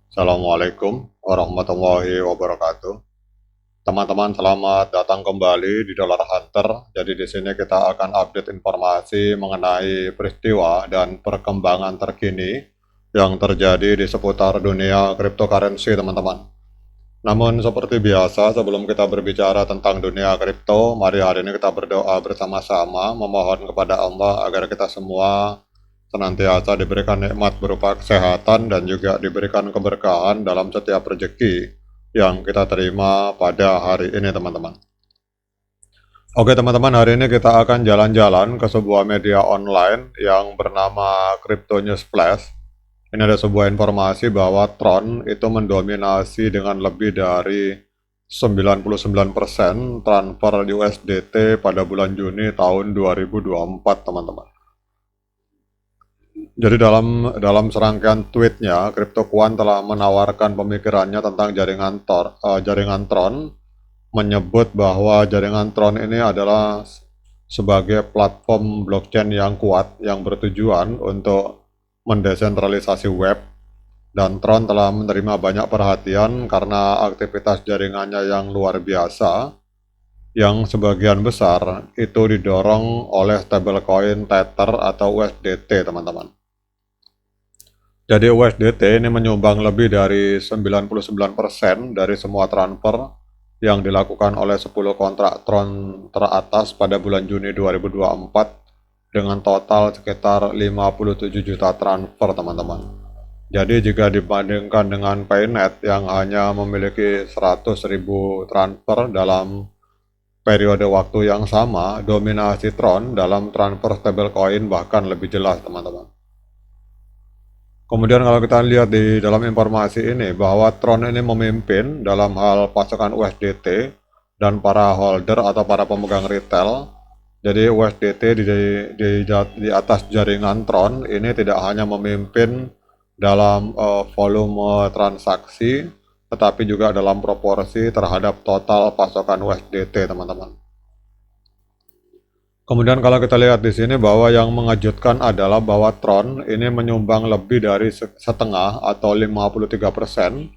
Assalamualaikum warahmatullahi wabarakatuh. Teman-teman, selamat datang kembali di Dollar Hunter. Jadi di sini kita akan update informasi mengenai peristiwa dan perkembangan terkini yang terjadi di seputar dunia cryptocurrency, teman-teman. Namun seperti biasa, sebelum kita berbicara tentang dunia kripto, mari hari ini kita berdoa bersama-sama memohon kepada Allah agar kita semua senantiasa diberikan nikmat berupa kesehatan dan juga diberikan keberkahan dalam setiap rezeki yang kita terima pada hari ini, teman-teman. Oke teman-teman, hari ini kita akan jalan-jalan ke sebuah media online yang bernama Crypto News Flash. Ini ada sebuah informasi bahwa Tron itu mendominasi dengan lebih dari 99% transfer USDT pada bulan Juni tahun 2024, teman-teman. Jadi dalam serangkaian tweetnya, CryptoQuant telah menawarkan pemikirannya tentang jaringan Tron, menyebut bahwa jaringan Tron ini adalah sebagai platform blockchain yang kuat yang bertujuan untuk mendesentralisasi web, dan Tron telah menerima banyak perhatian karena aktivitas jaringannya yang luar biasa, yang sebagian besar itu didorong oleh stablecoin Tether atau USDT, teman-teman. Jadi USDT ini menyumbang lebih dari 99% dari semua transfer yang dilakukan oleh 10 kontrak Tron teratas pada bulan Juni 2024 dengan total sekitar 57 juta transfer, teman-teman. Jadi jika dibandingkan dengan Paynet yang hanya memiliki 100.000 transfer dalam periode waktu yang sama, dominasi Tron dalam transfer stablecoin bahkan lebih jelas, teman-teman. Kemudian kalau kita lihat di dalam informasi ini bahwa Tron ini memimpin dalam hal pasokan USDT dan para holder atau para pemegang retail. Jadi USDT di atas jaringan Tron ini tidak hanya memimpin dalam volume transaksi, tetapi juga dalam proporsi terhadap total pasokan USDT, teman-teman. Kemudian kalau kita lihat di sini bahwa yang mengejutkan adalah bahwa Tron ini menyumbang lebih dari setengah atau 53%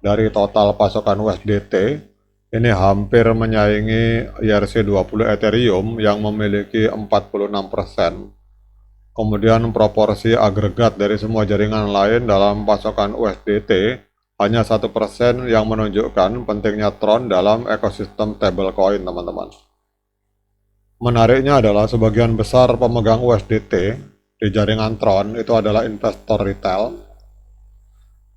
dari total pasokan USDT. Ini hampir menyaingi ERC20 Ethereum yang memiliki 46%. Kemudian proporsi agregat dari semua jaringan lain dalam pasokan USDT hanya 1%, yang menunjukkan pentingnya Tron dalam ekosistem stablecoin, teman-teman. Menariknya adalah sebagian besar pemegang USDT di jaringan Tron itu adalah investor retail.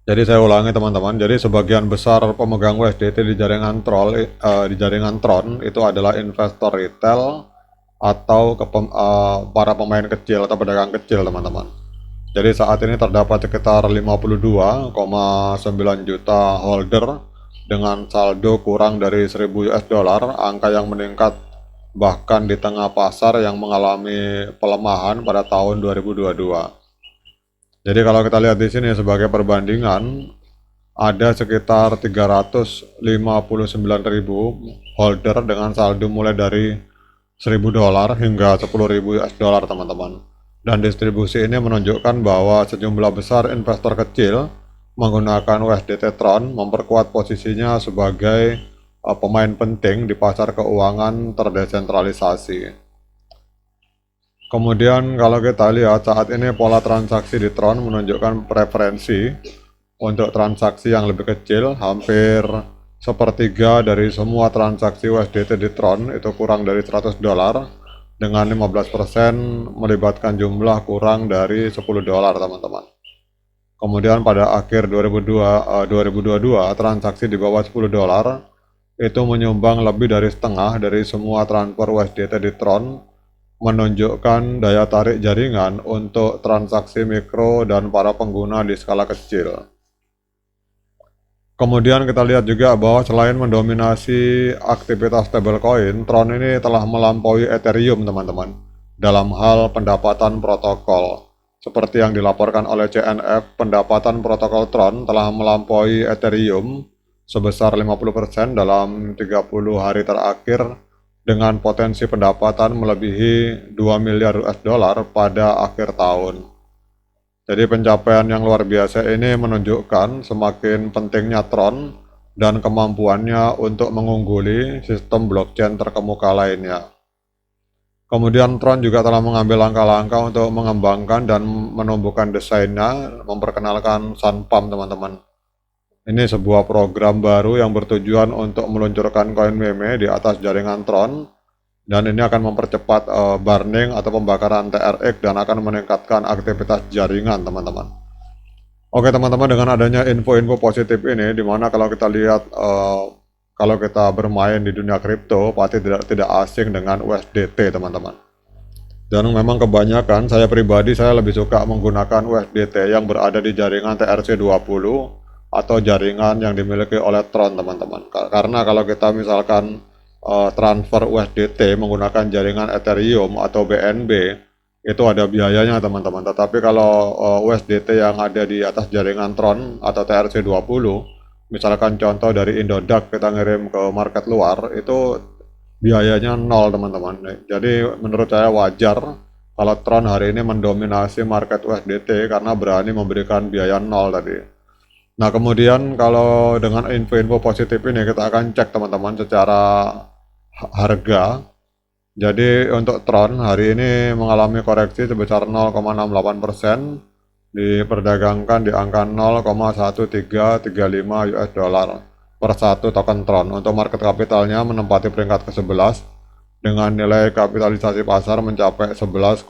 Jadi saya ulangi, teman-teman. Jadi sebagian besar pemegang USDT di jaringan Tron itu adalah investor retail atau para pemain kecil atau pedagang kecil, teman-teman. Jadi saat ini terdapat sekitar 52,9 juta holder dengan saldo kurang dari 1000 US dollar, angka yang meningkat bahkan di tengah pasar yang mengalami pelemahan pada tahun 2022. Jadi kalau kita lihat di sini sebagai perbandingan, ada sekitar 359.000 holder dengan saldo mulai dari 1000 dolar hingga 10.000 US dollar, teman-teman. Dan distribusi ini menunjukkan bahwa sejumlah besar investor kecil menggunakan USDT Tron memperkuat posisinya sebagai pemain penting di pasar keuangan terdesentralisasi. Kemudian kalau kita lihat saat ini pola transaksi di Tron menunjukkan preferensi untuk transaksi yang lebih kecil. Hampir sepertiga dari semua transaksi USDT di Tron itu kurang dari 100 dolar, dengan 15% melibatkan jumlah kurang dari 10 dolar, teman-teman. Kemudian pada akhir 2022 transaksi di bawah 10 dolar itu menyumbang lebih dari setengah dari semua transfer USDT di Tron, menunjukkan daya tarik jaringan untuk transaksi mikro dan para pengguna di skala kecil. Kemudian kita lihat juga bahwa selain mendominasi aktivitas stablecoin, Tron ini telah melampaui Ethereum, teman-teman, dalam hal pendapatan protokol. Seperti yang dilaporkan oleh CNF, pendapatan protokol Tron telah melampaui Ethereum sebesar 50% dalam 30 hari terakhir, dengan potensi pendapatan melebihi 2 miliar US dollar pada akhir tahun. Jadi pencapaian yang luar biasa ini menunjukkan semakin pentingnya Tron dan kemampuannya untuk mengungguli sistem blockchain terkemuka lainnya. Kemudian Tron juga telah mengambil langkah-langkah untuk mengembangkan dan menumbuhkan desainnya, memperkenalkan Sunpump, teman-teman. Ini sebuah program baru yang bertujuan untuk meluncurkan koin meme di atas jaringan Tron, dan ini akan mempercepat burning atau pembakaran TRX dan akan meningkatkan aktivitas jaringan, teman-teman. Oke teman-teman, dengan adanya info-info positif ini, dimana kalau kita lihat kalau kita bermain di dunia kripto pasti tidak asing dengan USDT, teman-teman. Dan memang kebanyakan saya pribadi saya lebih suka menggunakan USDT yang berada di jaringan TRC20 atau jaringan yang dimiliki oleh Tron, teman-teman. Karena kalau kita misalkan transfer USDT menggunakan jaringan Ethereum atau BNB, itu ada biayanya, teman-teman. Tetapi kalau USDT yang ada di atas jaringan Tron atau TRC20, misalkan contoh dari Indodax kita ngirim ke market luar, itu biayanya nol, teman-teman. Jadi menurut saya wajar kalau Tron hari ini mendominasi market USDT karena berani memberikan biaya nol tadi. Nah, kemudian kalau dengan info-info positif ini kita akan cek, teman-teman, secara harga. Jadi untuk Tron hari ini mengalami koreksi sebesar 0,68%, diperdagangkan di angka 0,1335 US dollar per satu token Tron. Untuk market kapitalnya menempati peringkat ke-11 dengan nilai kapitalisasi pasar mencapai 11,6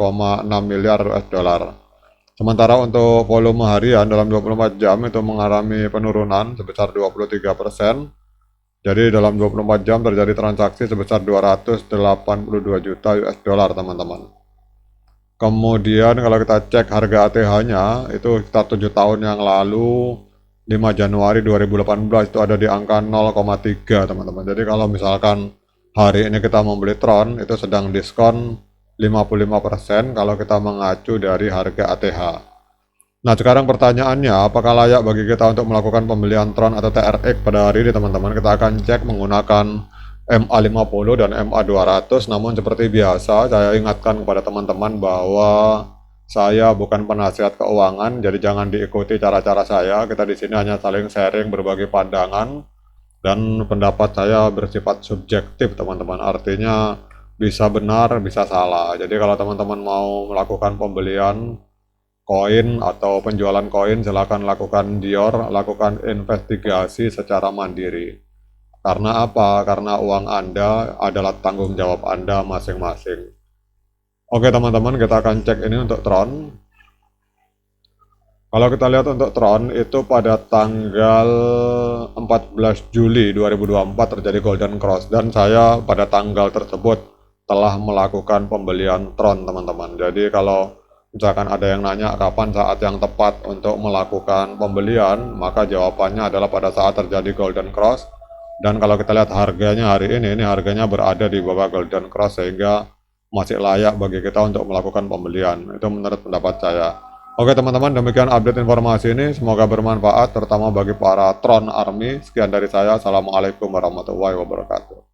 miliar US dollar. Sementara untuk volume harian dalam 24 jam itu mengalami penurunan sebesar 23%. Jadi dalam 24 jam terjadi transaksi sebesar 282 juta US dollar, teman-teman. Kemudian kalau kita cek harga ATH-nya itu sekitar 7 tahun yang lalu 5 Januari 2018 itu ada di angka 0,3, teman-teman. Jadi kalau misalkan hari ini kita membeli Tron itu sedang diskon 55% kalau kita mengacu dari harga ATH. Nah, sekarang pertanyaannya, apakah layak bagi kita untuk melakukan pembelian Tron atau TRX pada hari ini, teman-teman? Kita akan cek menggunakan MA50 dan MA200. Namun seperti biasa, saya ingatkan kepada teman-teman bahwa saya bukan penasihat keuangan, jadi jangan diikuti cara-cara saya. Kita di sini hanya saling sharing berbagi pandangan, dan pendapat saya bersifat subjektif, teman-teman. Artinya bisa benar, bisa salah. Jadi kalau teman-teman mau melakukan pembelian koin atau penjualan koin, silakan lakukan Dior, lakukan investigasi secara mandiri. Karena apa? Karena uang Anda adalah tanggung jawab Anda masing-masing. Oke teman-teman, kita akan cek ini untuk Tron. Kalau kita lihat untuk Tron itu pada tanggal 14 Juli 2024 terjadi Golden Cross, dan saya pada tanggal tersebut telah melakukan pembelian Tron, teman-teman. Jadi kalau misalkan ada yang nanya kapan saat yang tepat untuk melakukan pembelian, maka jawabannya adalah pada saat terjadi Golden Cross. Dan kalau kita lihat harganya hari ini harganya berada di bawah Golden Cross, sehingga masih layak bagi kita untuk melakukan pembelian. Itu menurut pendapat saya. Oke teman-teman, demikian update informasi ini. Semoga bermanfaat, terutama bagi para Tron Army. Sekian dari saya. Assalamualaikum warahmatullahi wabarakatuh.